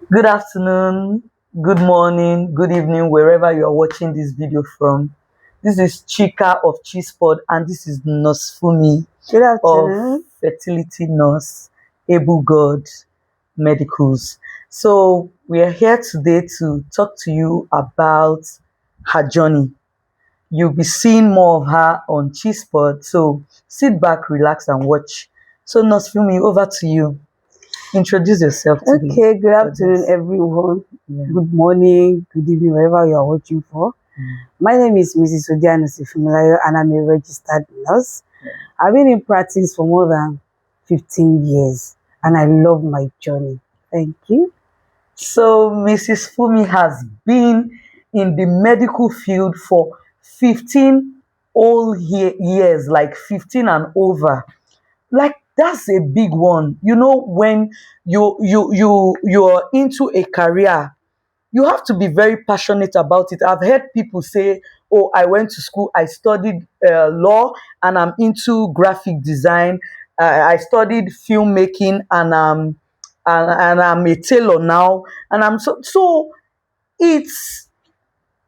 Good afternoon, good morning, good evening, wherever you are watching this video from. This is Chika of Chispod, and this is Nurse Fumi Good of afternoon. Fertility Nurse, Able God Medicals. So, we are here today to talk to you about her journey. You'll be seeing more of her on Chispod. So, sit back, relax, and watch. So, Nurse Fumi, over to you. Introduce yourself to the Okay, good afternoon, audience. everyone. Yeah. Good morning, good evening, wherever you are watching for. My name is Mrs. Odiana Sifimilayo, and I'm a registered nurse. I've been in practice for more than 15 years, and I love my journey. Thank you. So Mrs. Fumi has been in the medical field for 15 years, like 15 and over. Like that's a big one. You know, when you're into a career, you have to be very passionate about it. I've heard people say, "Oh, I went to school, I studied law, and I'm into graphic design. I studied filmmaking, and I'm a tailor now, and I'm so." It's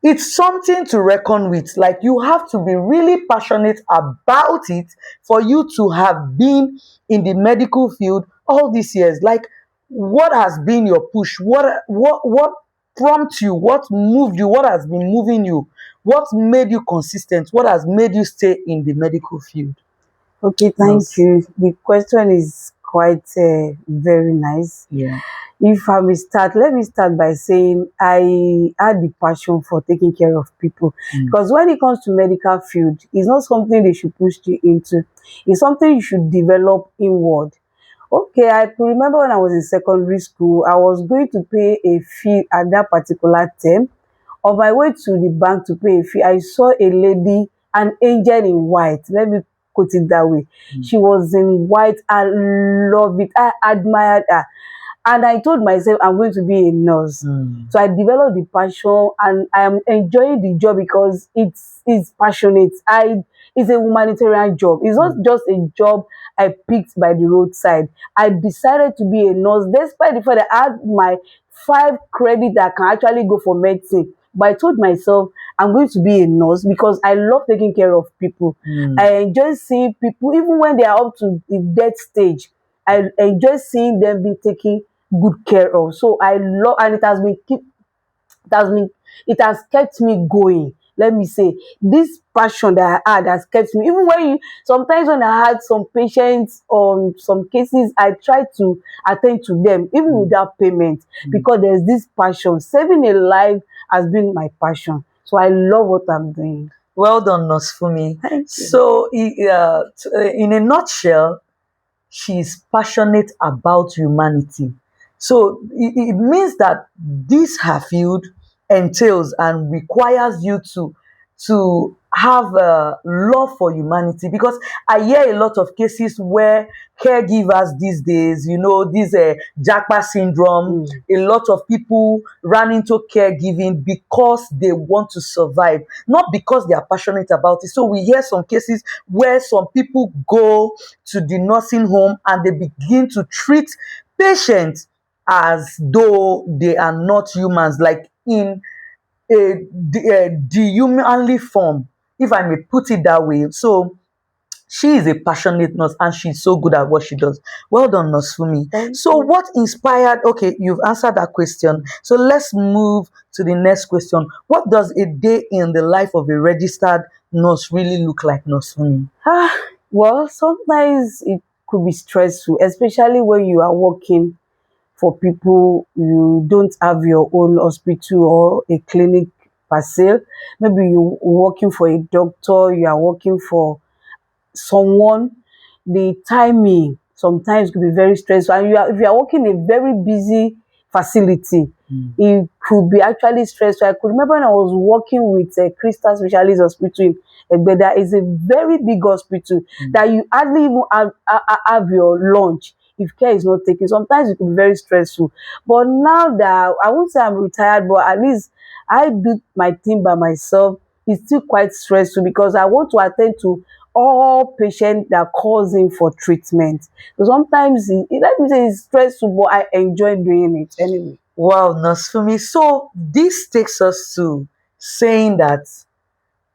it's something to reckon with. Like you have to be really passionate about it for you to have been in the medical field all these years. Like, what has been your push? What prompted you? What moved you? What has been moving you? What made you consistent? What has made you stay in the medical field? Okay, thank Nurse. you. The question is quite very nice. Yeah. If I may start, let me start by saying I had the passion for taking care of people. Mm. Because when it comes to medical field, it's not something they should push you into. It's something you should develop inward. Okay, I could remember when I was in secondary school, I was going to pay a fee at that particular term. On my way to the bank to pay a fee, I saw a lady, an angel in white. Let me put it that way. She was in white. I love it. I admired her. And I told myself I'm going to be a nurse. Mm. So I developed the passion, and I am enjoying the job because it's passionate. It's a humanitarian job. It's not just a job I picked by the roadside. I decided to be a nurse despite the fact that I had my 5 credit that I can actually go for medicine. But I told myself I'm going to be a nurse because I love taking care of people. I enjoy seeing people even when they are up to the death stage. I enjoy seeing them being taken good care of. So I love, and it has been it has kept me going. Let me say this passion that I had has kept me. Even when sometimes when I had some patients on some cases, I try to attend to them even without payment because there's this passion. Saving a life has been my passion. So I love what I'm doing. Well done, Nurse Fumi. Thank you. So, in a nutshell, she's passionate about humanity. So it means that this her field entails and requires you to have a love for humanity, because I hear a lot of cases where caregivers these days, this Japa syndrome, a lot of people run into caregiving because they want to survive, not because they are passionate about it. So we hear some cases where some people go to the nursing home and they begin to treat patients as though they are not humans, like in a dehumanly form, if I may put it that way. So she is a passionate nurse and she's so good at what she does. Well done, Nurse Fumi. Thank So, you. what inspired? Okay, you've answered that question. So, let's move to the next question. What does a day in the life of a registered nurse really look like, Nurse Fumi? Well, sometimes it could be stressful, especially when you are working for people, you don't have your own hospital or a clinic per se. Maybe you're working for a doctor, you are working for someone. The timing sometimes could be very stressful, and if you are working in a very busy facility, it could be actually stressful. I could remember when I was working with a Crystal Specialist Hospital in Egbeda. It's a very big hospital that you hardly even have your lunch if care is not taken. Sometimes it could be very stressful. But now that I won't say I'm retired, but at least I do my thing by myself, it's still quite stressful because I want to attend to all patients that calls in for treatment. So sometimes let me say it's stressful, but I enjoy doing it anyway. Wow, Nasfumi. So this takes us to saying that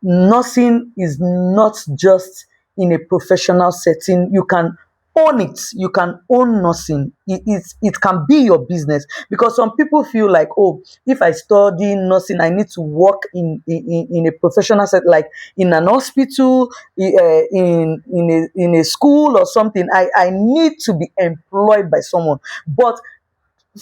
nursing is not just in a professional setting. You can own it. You can own nursing. It can be your business, because some people feel like, oh, if I study nursing, I need to work in a professional setting, like in an hospital, in a school or something. I need to be employed by someone. But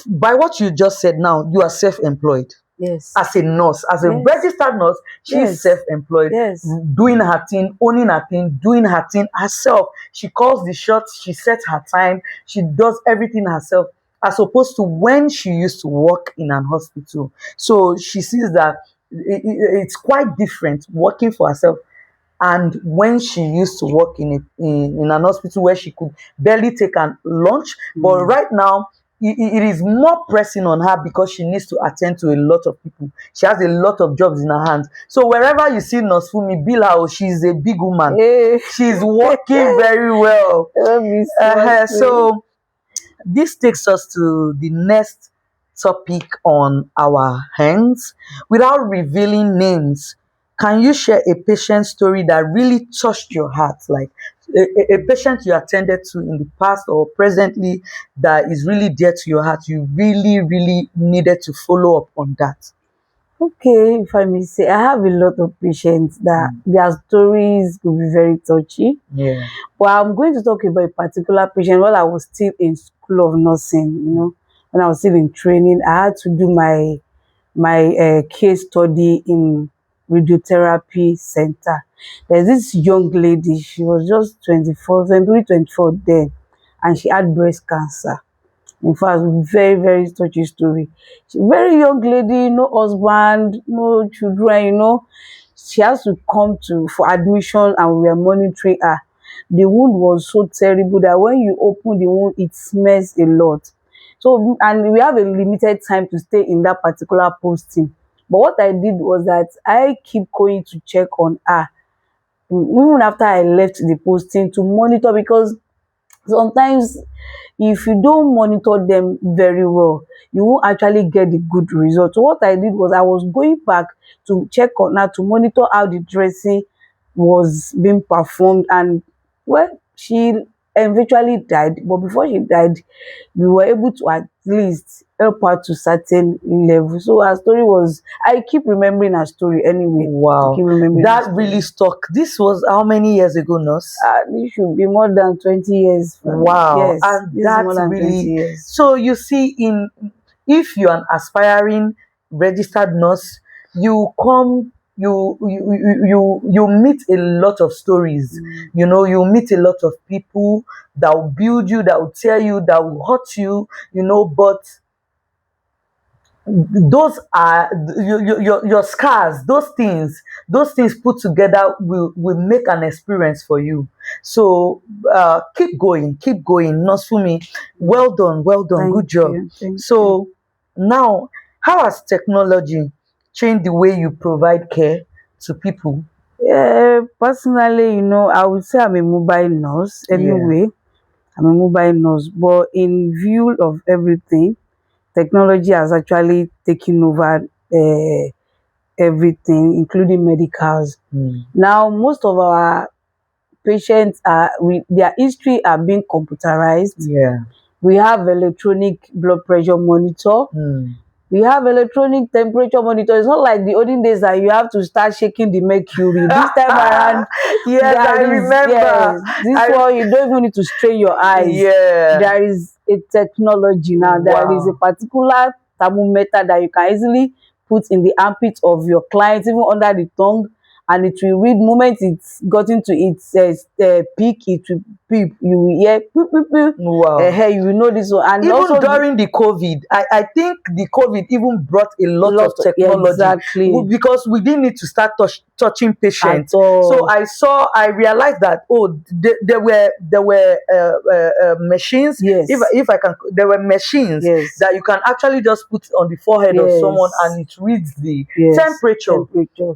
by what you just said now, you are self-employed Yes. as a nurse, as a Yes. registered nurse. She's Yes. self-employed, Yes. doing her thing, owning her thing, doing her thing herself. She calls the shots, she sets her time, she does everything herself, as opposed to when she used to work in an hospital. So she sees that it's quite different working for herself and when she used to work in an hospital where she could barely take a lunch. But right now, it is more pressing on her because she needs to attend to a lot of people. She has a lot of jobs in her hands. So wherever you see Nurse Fumi, Bill her, oh, she's a big woman. Hey. She's working very well. Let me see. So this takes us to the next topic on our hands. Without revealing names, can you share a patient story that really touched your heart? Like a patient you attended to in the past or presently that is really dear to your heart. You really, really needed to follow up on that. Okay, if I may say, I have a lot of patients that their stories could be very touchy. Yeah. But I'm going to talk about a particular patient while I was still in school of nursing, when I was still in training. I had to do my case study in radiotherapy center. There's this young lady, she was just 24, 23, 24 then, and she had breast cancer. In fact, very, very touchy story. She very young lady, no husband, no children, She has to come to for admission and we were monitoring her. The wound was so terrible that when you open the wound, it smells a lot. So, and we have a limited time to stay in that particular posting. But what I did was that I keep going to check on her, even after I left the posting, to monitor, because sometimes if you don't monitor them very well, you won't actually get the good result. So what I did was I was going back to check on her, to monitor how the dressing was being performed. And well, she eventually died, but before she died, we were able to at least help her to certain level. So her story was, I keep remembering her story anyway. I Wow. keep remembering her That story. really stuck. This was how many years ago, nurse? This should be more than 20 years. Wow. Yes, And this is more that's than 20 really, years. so you see, in if you're an aspiring registered nurse, you come, you meet a lot of stories. You meet a lot of people that will build you, that will tear you, that will hurt you, but those are your scars. Those things put together will make an experience for you. So keep going, nurse Fumi. Well done, Thank good job. you. Thank you. So now, how has technology changed the way you provide care to people? Yeah, personally, I would say I'm a mobile nurse Yeah. anyway. I'm a mobile nurse, but in view of everything, technology has actually taken over everything, including medicals. Now, most of our patients their history are being computerized. Yeah. We have electronic blood pressure monitor. We have electronic temperature monitor. It's not like the olden days that you have to start shaking the mercury. This time around, Yes, I there is, remember. yes, this I one you don't even need to strain your eyes. Yeah. There is a technology now. There is a Wow. particular thermometer that you can easily put in the armpit of your client, even under the tongue, and it will read. Moment it's gotten to its peak, it will beep. You will hear beep, beep, beep. Wow. You will know this one. And Even also during the COVID, I think the COVID even brought a lot of yeah, technology, exactly, because we didn't need to start touching at patients. So all. I realized that, oh, there were machines. If Yes. if I can, there were machines Yes. that you can actually just put on the forehead of someone Yes. and it reads the Yes. temperature. Temperature.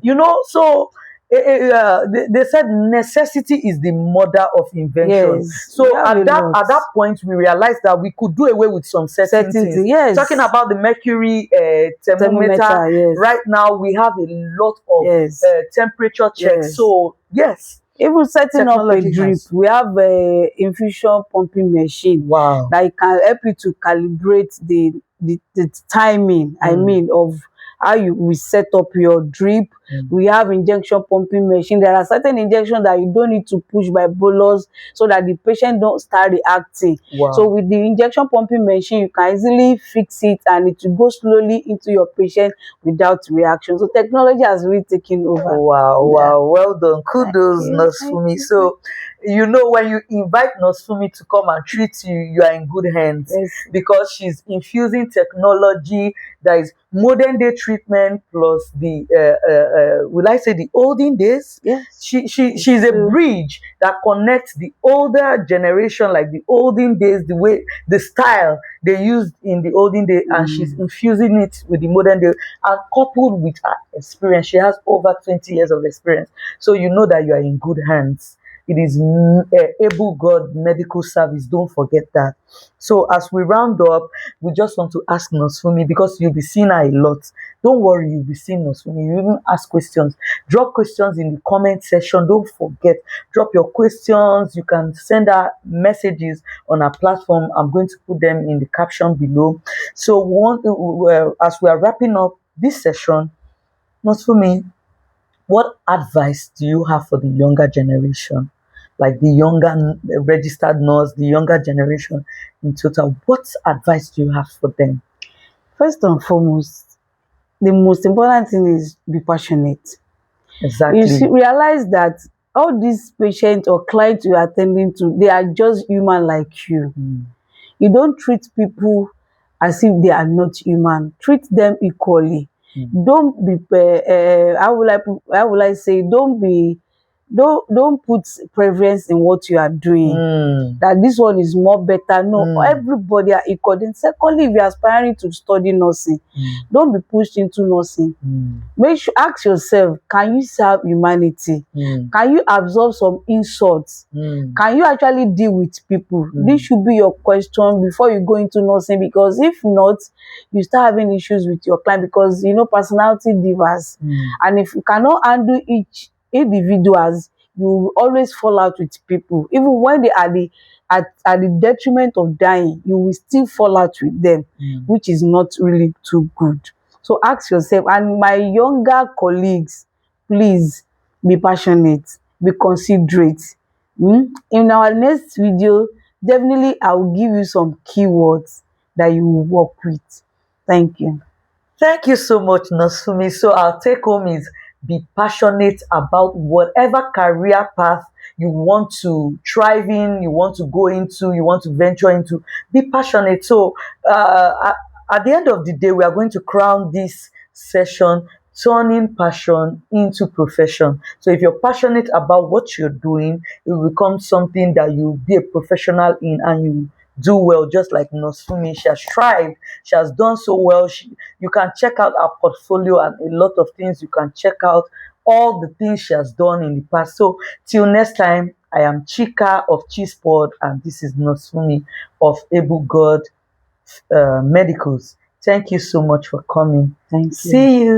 So they said necessity is the mother of invention. Yes, we So have a lot. at that point, we realized that we could do away with some certain things. Certainty, yes. Talking about the mercury thermometer, Thermometer, yes. right now we have a lot of Yes. temperature checks. Yes. So yes, Even setting up a technology drip, has. we have a infusion pumping machine Wow. that can help you to calibrate the timing, I mean, of how you we set up your drip. We have injection pumping machine. There are certain injections that you don't need to push by bolus so that the patient don't start reacting. Wow. So with the injection pumping machine, you can easily fix it and it will go slowly into your patient without reaction. So technology has really taken over. Wow, Yeah. wow, well done. Kudos, you. Thank Nosfumi. you. So, you know, when you invite Nosfumi to come and treat you, you are in good hands Yes. because she's infusing technology that is modern day treatment plus the, will I say, the olden days? Yes. She's a bridge that connects the older generation, like the olden days, the way, the style they used in the olden day, and she's infusing it with the modern day, and coupled with her experience. She has over 20 years of experience. So you know that you are in good hands. It is Able God Medical Service. Don't forget that. So as we round up, we just want to ask Nosfumi, because you'll be seeing her a lot. Don't worry, you'll be seeing Nosfumi. You even ask questions. Drop questions in the comment section. Don't forget. Drop your questions. You can send her messages on our platform. I'm going to put them in the caption below. So as we are wrapping up this session, Nosfumi, what advice do you have for the younger generation? Like the younger registered nurse, the younger generation in total. What advice do you have for them? First and foremost, the most important thing is be passionate. Exactly. Realize that all these patients or clients you are attending to, they are just human like you. You don't treat people as if they are not human. Treat them equally. Don't be how will I say, don't put preference in what you are doing, that this one is more better. No, everybody are equal. Then secondly, if you are aspiring to study nursing, don't be pushed into nursing. Make sure, ask yourself, can you serve humanity? Can you absorb some insults? Can you actually deal with people? This should be your question before you go into nursing, because if not, you start having issues with your client, because you know personality differs. And if you cannot handle each individuals, you will always fall out with people. Even when they are at the detriment of dying, you will still fall out with them, which is not really too good. So ask yourself, and my younger colleagues, please be passionate, be considerate. In our next video, definitely I will give you some keywords that you will work with. Thank you. Thank you so much, Nosfumi. So our take home is be passionate about whatever career path you want to thrive in, you want to go into, you want to venture into. Be passionate. So at the end of the day, we are going to crown this session turning passion into profession. So if you're passionate about what you're doing, it will become something that you'll be a professional in, and you do well, just like Nosfumi. She has thrived. She has done so well. You can check out her portfolio and a lot of things. You can check out all the things she has done in the past. So till next time, I am Chika of Cheesepod, and this is Nosfumi of Able God Medicals. Thank you so much for coming. Thank you. See you.